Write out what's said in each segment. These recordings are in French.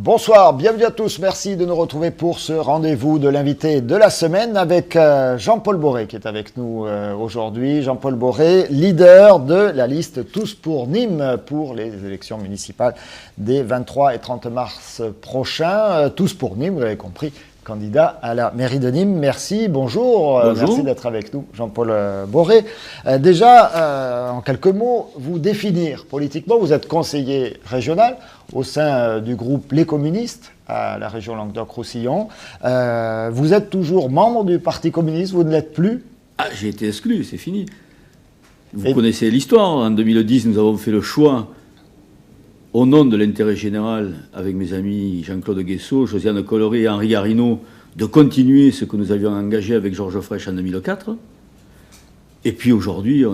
Bonsoir, bienvenue à tous. Merci de nous retrouver pour ce rendez-vous de l'invité de la semaine avec Jean-Paul Boré qui est avec nous aujourd'hui. Jean-Paul Boré, leader de la liste Tous pour Nîmes pour les élections municipales des 23 et 30 mars prochains. Tous pour Nîmes, vous l'avez compris, candidat à la mairie de Nîmes. Merci, bonjour. Merci d'être avec nous, Jean-Paul Boré. En quelques mots, vous définir politiquement, vous êtes conseiller régional au sein du groupe Les Communistes à la région Languedoc-Roussillon. Vous êtes toujours membre du Parti communiste, vous ne l'êtes plus? J'ai été exclu, c'est fini. Vous connaissez l'histoire. En 2010, nous avons fait le choix, au nom de l'intérêt général, avec mes amis Jean-Claude Guessot, Josiane Colloré et Henri Garino, de continuer ce que nous avions engagé avec Georges Frêche en 2004. Et puis aujourd'hui,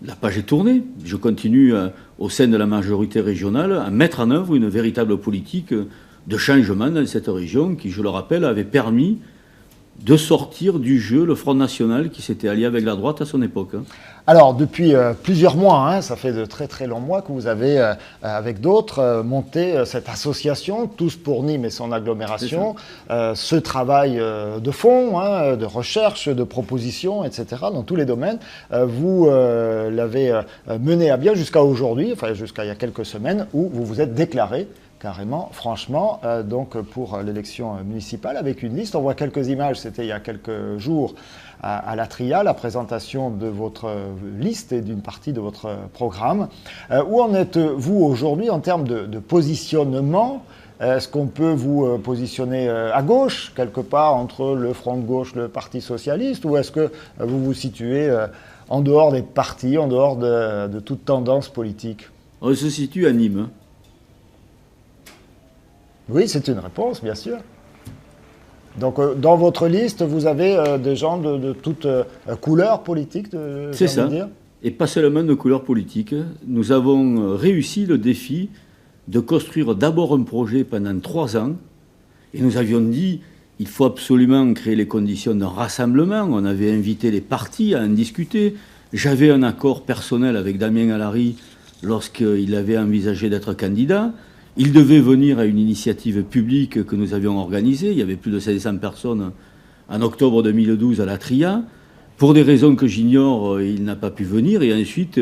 la page est tournée. Je continue au sein de la majorité régionale à mettre en œuvre une véritable politique de changement dans cette région qui, je le rappelle, avait permis de sortir du jeu le Front National qui s'était allié avec la droite à son époque. Alors, depuis plusieurs mois, ça fait de très très longs mois que vous avez, avec d'autres, monté cette association, Tous pour Nîmes et son agglomération, ce travail de fond, de recherche, de proposition, etc., dans tous les domaines. Vous l'avez mené à bien jusqu'à aujourd'hui, enfin jusqu'à il y a quelques semaines, où vous vous êtes déclaré carrément, franchement, donc pour l'élection municipale avec une liste. On voit quelques images, c'était il y a quelques jours à la TRIA, la présentation de votre liste et d'une partie de votre programme. Où en êtes-vous aujourd'hui en termes de positionnement? Est-ce qu'on peut vous positionner à gauche, quelque part, entre le Front de gauche, le Parti socialiste, ou est-ce que vous vous situez en dehors des partis, en dehors de toute tendance politique? On se situe à Nîmes. Oui, c'est une réponse, bien sûr. Donc, dans votre liste, vous avez des gens de toute couleur politique, c'est ça. Dire. Et pas seulement de couleur politique. Nous avons réussi le défi de construire d'abord un projet pendant 3 ans. Et nous avions dit, il faut absolument créer les conditions d'un rassemblement. On avait invité les partis à en discuter. J'avais un accord personnel avec Damien Alary lorsqu'il avait envisagé d'être candidat. Il devait venir à une initiative publique que nous avions organisée. Il y avait plus de 500 personnes en octobre 2012 à la TRIA. Pour des raisons que j'ignore, il n'a pas pu venir. Et ensuite,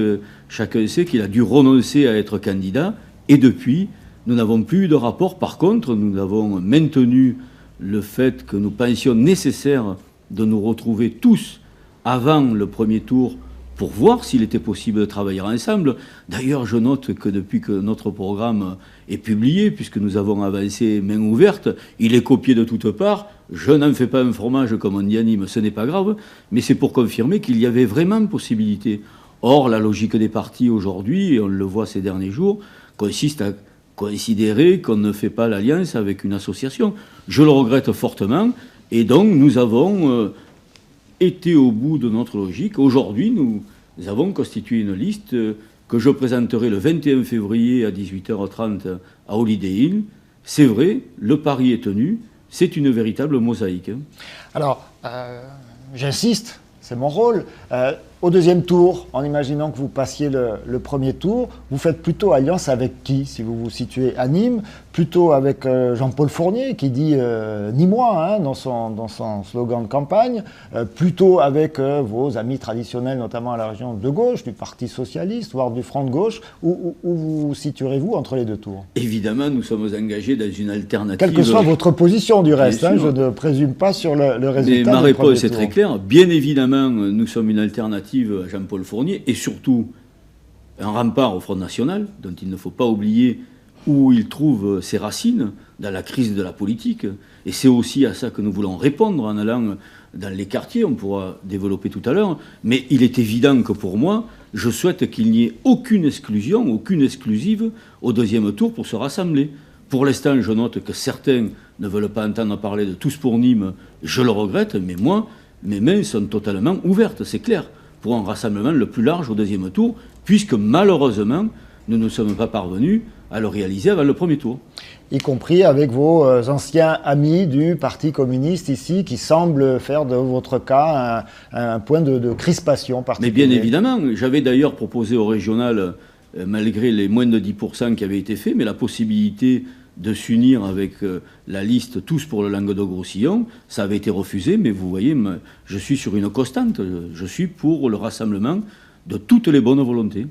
chacun sait qu'il a dû renoncer à être candidat. Et depuis, nous n'avons plus eu de rapport. Par contre, nous avons maintenu le fait que nous pensions nécessaire de nous retrouver tous avant le premier tour pour voir s'il était possible de travailler ensemble. D'ailleurs, je note que depuis que notre programme est publié, puisque nous avons avancé main ouverte, il est copié de toutes parts. Je n'en fais pas un fromage, comme on dit à Nîmes, ce n'est pas grave, mais c'est pour confirmer qu'il y avait vraiment possibilité. Or, la logique des partis aujourd'hui, et on le voit ces derniers jours, consiste à considérer qu'on ne fait pas l'alliance avec une association. Je le regrette fortement, et donc nous avons été au bout de notre logique. Aujourd'hui, nous avons constitué une liste que je présenterai le 21 février à 18h30 à Holiday Inn. C'est vrai, le pari est tenu, c'est une véritable mosaïque. Alors, j'insiste, c'est mon rôle. Au deuxième tour, en imaginant que vous passiez le premier tour, vous faites plutôt alliance avec qui, si vous vous situez à Nîmes? Plutôt avec Jean-Paul Fournier, qui dit ni moi dans son slogan de campagne, plutôt avec vos amis traditionnels, notamment à la région de gauche, du Parti socialiste, voire du Front de gauche. Où vous situerez-vous entre les deux tours? Évidemment, nous sommes engagés dans une alternative. Quelle que soit votre position du reste, je ne présume pas sur le résultat. Mais ma réponse est très claire. Bien évidemment, nous sommes une alternative à Jean-Paul Fournier et surtout un rempart au Front National, dont il ne faut pas oublier où il trouve ses racines dans la crise de la politique. Et c'est aussi à ça que nous voulons répondre en allant dans les quartiers, on pourra développer tout à l'heure. Mais il est évident que pour moi, je souhaite qu'il n'y ait aucune exclusion, aucune exclusive au deuxième tour pour se rassembler. Pour l'instant, je note que certains ne veulent pas entendre parler de Tous pour Nîmes. Je le regrette, mais moi, mes mains sont totalement ouvertes, c'est clair, pour un rassemblement le plus large au deuxième tour, puisque malheureusement, nous ne sommes pas parvenus à le réaliser avant le premier tour. Y compris avec vos anciens amis du Parti communiste ici, qui semblent faire de votre cas un point de crispation particulier. Mais bien évidemment, j'avais d'ailleurs proposé au régional, malgré les moins de 10% qui avaient été faits, mais la possibilité de s'unir avec la liste Tous pour le Languedoc-Roussillon. Ça avait été refusé, mais vous voyez, je suis sur une constante. Je suis pour le rassemblement de toutes les bonnes volontés.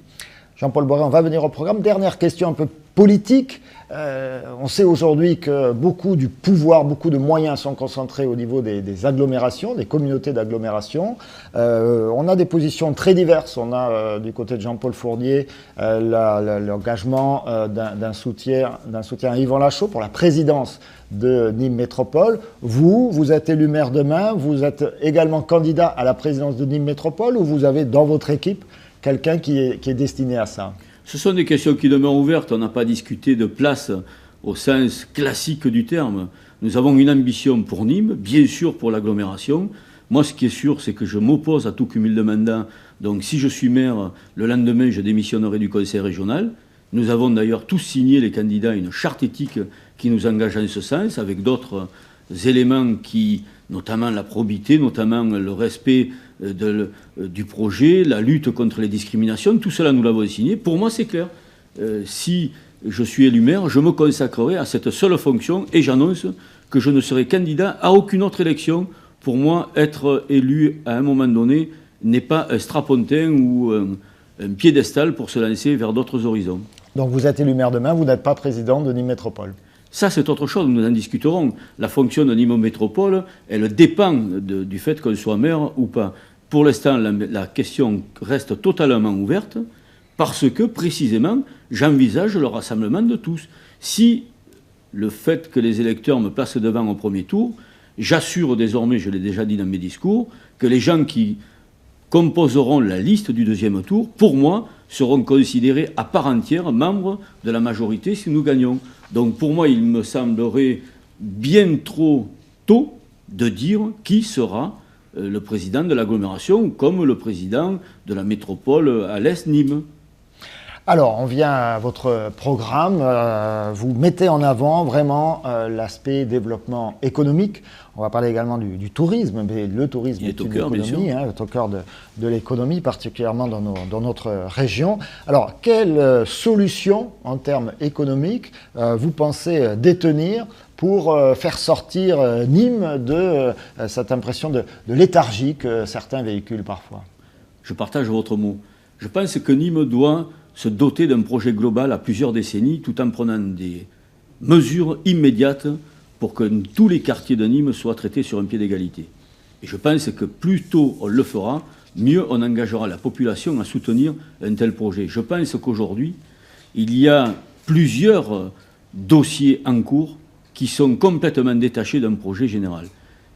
Jean-Paul Boré, on va venir au programme. Dernière question un peu politique. On sait aujourd'hui que beaucoup du pouvoir, beaucoup de moyens sont concentrés au niveau des agglomérations, des communautés d'agglomération. On a des positions très diverses. On a du côté de Jean-Paul Fournier l'engagement d'un soutien à Yvan Lachaud pour la présidence de Nîmes Métropole. Vous êtes élu maire demain, vous êtes également candidat à la présidence de Nîmes Métropole, ou vous avez dans votre équipe quelqu'un qui est destiné à ça? Ce sont des questions qui demeurent ouvertes. On n'a pas discuté de place au sens classique du terme. Nous avons une ambition pour Nîmes, bien sûr pour l'agglomération. Moi, ce qui est sûr, c'est que je m'oppose à tout cumul de mandats. Donc, si je suis maire, le lendemain, je démissionnerai du conseil régional. Nous avons d'ailleurs tous signé, les candidats, une charte éthique qui nous engage en ce sens, avec d'autres éléments qui, notamment la probité, notamment le respect du projet, la lutte contre les discriminations, tout cela nous l'avons signé. Pour moi, c'est clair. Si je suis élu maire, je me consacrerai à cette seule fonction et j'annonce que je ne serai candidat à aucune autre élection. Pour moi, être élu à un moment donné n'est pas un strapontin ou un piédestal pour se lancer vers d'autres horizons. Donc vous êtes élu maire demain, vous n'êtes pas président de Nîmes Métropole? Ça, c'est autre chose, nous en discuterons. La fonction de Nîmes Métropole, elle dépend du fait qu'on soit maire ou pas. Pour l'instant, la question reste totalement ouverte parce que, précisément, j'envisage le rassemblement de tous. Si le fait que les électeurs me placent devant au premier tour, j'assure désormais, je l'ai déjà dit dans mes discours, que les gens qui composeront la liste du deuxième tour, pour moi, seront considérés à part entière membres de la majorité si nous gagnons. Donc pour moi, il me semblerait bien trop tôt de dire qui sera le président de l'agglomération comme le président de la métropole à l'Est, Nîmes. Alors, on vient à votre programme. Vous mettez en avant vraiment l'aspect développement économique. On va parler également du tourisme, mais le tourisme est une économie, est au cœur de l'économie, particulièrement dans notre région. Alors, quelle solution en termes économiques vous pensez détenir pour faire sortir Nîmes de cette impression de léthargie que certains véhiculent parfois? Je partage votre mot. Je pense que Nîmes doit se doter d'un projet global à plusieurs décennies, tout en prenant des mesures immédiates pour que tous les quartiers de Nîmes soient traités sur un pied d'égalité. Et je pense que plus tôt on le fera, mieux on engagera la population à soutenir un tel projet. Je pense qu'aujourd'hui, il y a plusieurs dossiers en cours qui sont complètement détachés d'un projet général.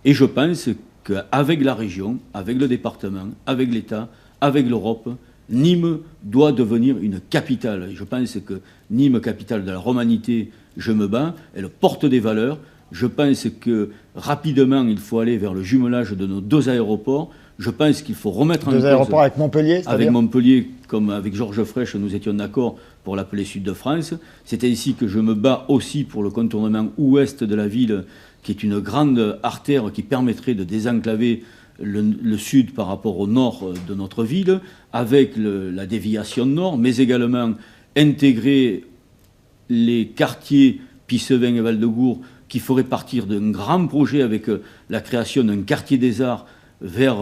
Et je pense qu'avec la région, avec le département, avec l'État, avec l'Europe, Nîmes doit devenir une capitale. Et je pense que Nîmes, capitale de la romanité, je me bats, elle porte des valeurs. Je pense que rapidement, il faut aller vers le jumelage de nos deux aéroports. Je pense qu'il faut remettre en cause... Deux aéroports avec Montpellier, avec Montpellier, comme avec Georges Frêche, nous étions d'accord pour l'appeler Sud de France. C'est ainsi que je me bats aussi pour le contournement ouest de la ville, qui est une grande artère qui permettrait de désenclaver le sud par rapport au nord de notre ville, avec la déviation nord, mais également intégrer les quartiers Pissevin et Val-de-Gour, qui feraient partir d'un grand projet avec la création d'un quartier des arts vers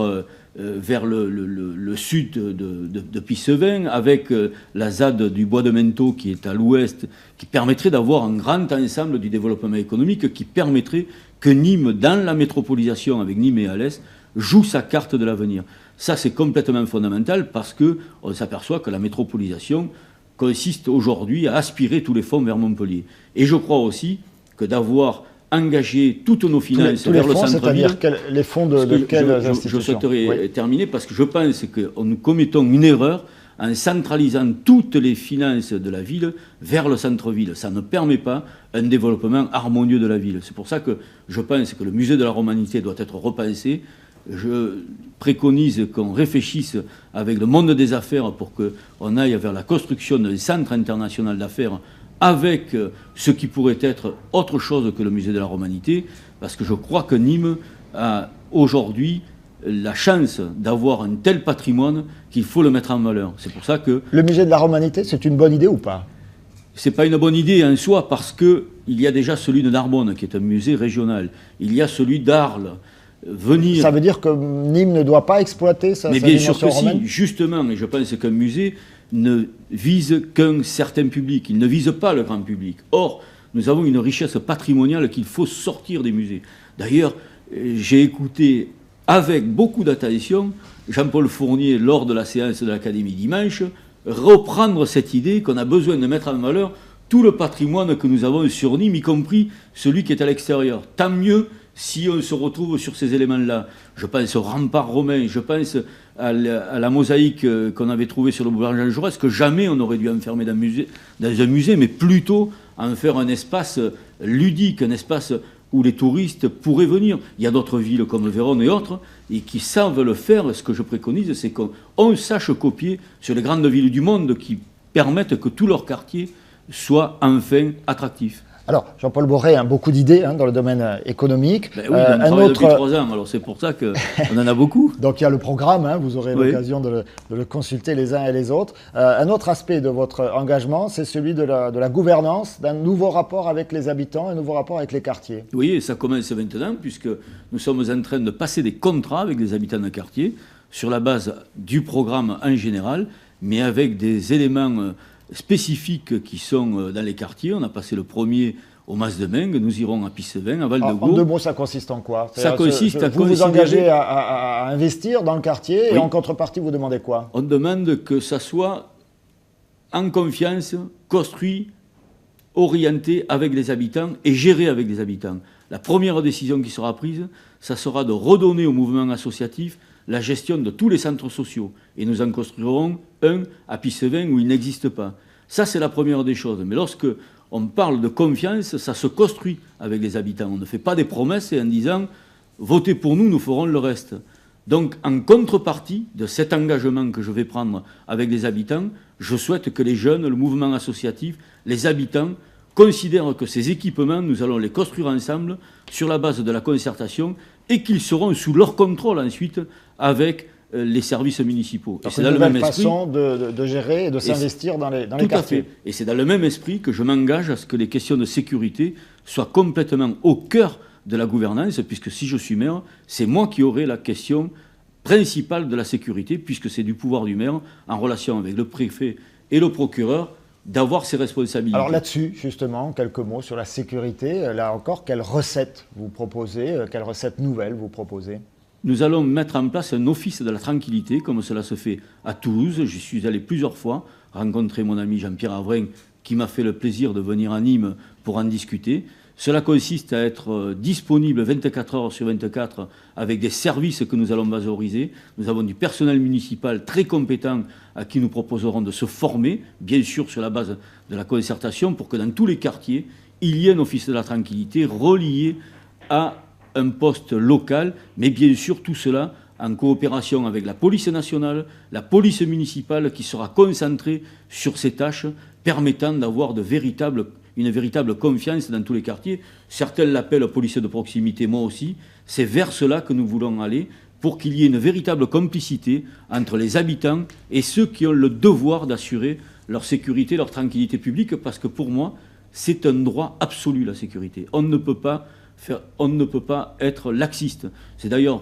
le sud de Pissevin, avec la ZAD du Bois de Menteau qui est à l'ouest, qui permettrait d'avoir un grand ensemble du développement économique, qui permettrait que Nîmes, dans la métropolisation avec Nîmes et Alès, joue sa carte de l'avenir. Ça, c'est complètement fondamental parce qu'on s'aperçoit que la métropolisation consiste aujourd'hui à aspirer tous les fonds vers Montpellier. Et je crois aussi que d'avoir engagé toutes nos finances vers le centre-ville... C'est-à-dire les fonds de quelles institutions? Je souhaiterais terminer parce que je pense que nous commettons une erreur en centralisant toutes les finances de la ville vers le centre-ville. Ça ne permet pas un développement harmonieux de la ville. C'est pour ça que je pense que le musée de la Romanité doit être repensé. Je préconise qu'on réfléchisse avec le monde des affaires pour qu'on aille vers la construction d'un centre international d'affaires avec ce qui pourrait être autre chose que le musée de la Romanité, parce que je crois que Nîmes a aujourd'hui la chance d'avoir un tel patrimoine qu'il faut le mettre en valeur. C'est pour ça que... Le musée de la Romanité, c'est une bonne idée ou pas? Ce n'est pas une bonne idée en soi parce qu'il y a déjà celui de Narbonne qui est un musée régional. Il y a celui d'Arles. Ça veut dire que Nîmes ne doit pas exploiter sa dimension romaine ? Mais bien sûr que romaine ? si, justement, et je pense qu'un musée ne vise qu'un certain public, il ne vise pas le grand public. Or, nous avons une richesse patrimoniale qu'il faut sortir des musées. D'ailleurs, j'ai écouté avec beaucoup d'attention Jean-Paul Fournier, lors de la séance de l'Académie dimanche, reprendre cette idée qu'on a besoin de mettre en valeur tout le patrimoine que nous avons sur Nîmes, y compris celui qui est à l'extérieur. Tant mieux si on se retrouve sur ces éléments-là. Je pense au rempart romain, je pense à la mosaïque qu'on avait trouvée sur le boulevard Jean Jaurès, que jamais on aurait dû enfermer dans un musée, mais plutôt en faire un espace ludique, un espace où les touristes pourraient venir. Il y a d'autres villes comme Vérone et autres, et qui savent le faire. Ce que je préconise, c'est qu'on sache copier sur les grandes villes du monde qui permettent que tout leur quartier soit enfin attractif. Alors, Jean-Paul Boré a beaucoup d'idées dans le domaine économique. Ben oui, on travaille depuis 3 ans, alors c'est pour ça qu'on en a beaucoup. Donc il y a le programme, vous aurez l'occasion de le consulter les uns et les autres. Un autre aspect de votre engagement, c'est celui de la gouvernance, d'un nouveau rapport avec les habitants, un nouveau rapport avec les quartiers. Oui, et ça commence maintenant, puisque nous sommes en train de passer des contrats avec les habitants de quartier, sur la base du programme en général, mais avec des éléments spécifiques qui sont dans les quartiers. On a passé le premier au Mas-de-Meung, nous irons à Pissevin, à Val-de-Gau. En 2 mots, ça consiste en quoi ? Ça consiste à vous vous engagez à investir dans le quartier, et en contrepartie, vous demandez quoi ? On demande que ça soit en confiance, construit, orienté avec les habitants et géré avec les habitants. La première décision qui sera prise, ça sera de redonner au mouvement associatif la gestion de tous les centres sociaux. Et nous en construirons un à Pissevin où il n'existe pas. Ça, c'est la première des choses. Mais lorsque on parle de confiance, ça se construit avec les habitants. On ne fait pas des promesses en disant « votez pour nous, nous ferons le reste ». Donc, en contrepartie de cet engagement que je vais prendre avec les habitants, je souhaite que les jeunes, le mouvement associatif, les habitants, considèrent que ces équipements, nous allons les construire ensemble sur la base de la concertation et qu'ils seront sous leur contrôle ensuite avec les services municipaux. Donc c'est une nouvelle façon de gérer et de s'investir dans les quartiers. Tout à fait. Et c'est dans le même esprit que je m'engage à ce que les questions de sécurité soient complètement au cœur de la gouvernance, puisque si je suis maire, c'est moi qui aurai la question principale de la sécurité, puisque c'est du pouvoir du maire, en relation avec le préfet et le procureur, d'avoir ses responsabilités. Alors là-dessus, justement, quelques mots sur la sécurité. Là encore, quelles recettes vous proposez, quelles recettes nouvelles vous proposez ? Nous allons mettre en place un office de la tranquillité, comme cela se fait à Toulouse. J'y suis allé plusieurs fois, rencontrer mon ami Jean-Pierre Avrain, qui m'a fait le plaisir de venir à Nîmes pour en discuter. Cela consiste à être disponible 24 heures sur 24 avec des services que nous allons valoriser. Nous avons du personnel municipal très compétent à qui nous proposerons de se former, bien sûr sur la base de la concertation, pour que dans tous les quartiers, il y ait un office de la tranquillité relié à un poste local, mais bien sûr tout cela en coopération avec la police nationale, la police municipale qui sera concentrée sur ces tâches, permettant d'avoir une véritable confiance dans tous les quartiers. Certains l'appellent police de proximité, moi aussi. C'est vers cela que nous voulons aller pour qu'il y ait une véritable complicité entre les habitants et ceux qui ont le devoir d'assurer leur sécurité, leur tranquillité publique, parce que pour moi, c'est un droit absolu, la sécurité. On ne peut pas être laxiste. C'est d'ailleurs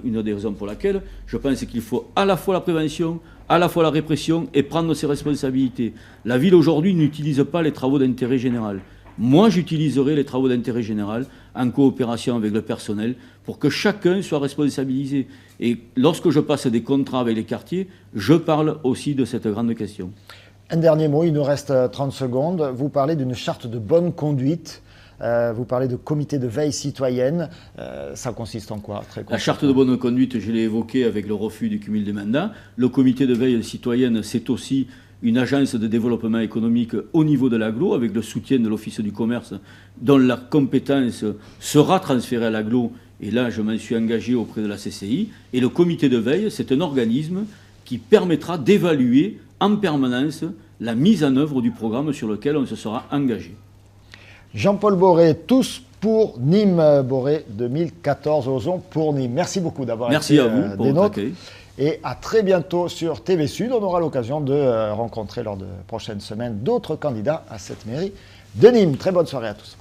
une des raisons pour laquelle je pense qu'il faut à la fois la prévention, à la fois la répression et prendre ses responsabilités. La ville aujourd'hui n'utilise pas les travaux d'intérêt général. Moi, j'utiliserai les travaux d'intérêt général en coopération avec le personnel pour que chacun soit responsabilisé. Et lorsque je passe des contrats avec les quartiers, je parle aussi de cette grande question. Un dernier mot, il nous reste 30 secondes. Vous parlez d'une charte de bonne conduite. Vous parlez de comité de veille citoyenne. Ça consiste en quoi, très La charte de bonne conduite, je l'ai évoquée avec le refus du cumul des mandats. Le comité de veille citoyenne, c'est aussi une agence de développement économique au niveau de l'agglo, avec le soutien de l'Office du commerce, dont la compétence sera transférée à l'agglo. Et là, je m'en suis engagé auprès de la CCI. Et le comité de veille, c'est un organisme qui permettra d'évaluer en permanence la mise en œuvre du programme sur lequel on se sera engagé. Jean-Paul Boré, tous pour Nîmes. Boré 2014, osons pour Nîmes. Merci beaucoup d'avoir été Merci à vous pour votre accueil. et à très bientôt sur TV Sud. On aura l'occasion de rencontrer lors de prochaines semaines d'autres candidats à cette mairie de Nîmes. Très bonne soirée à tous.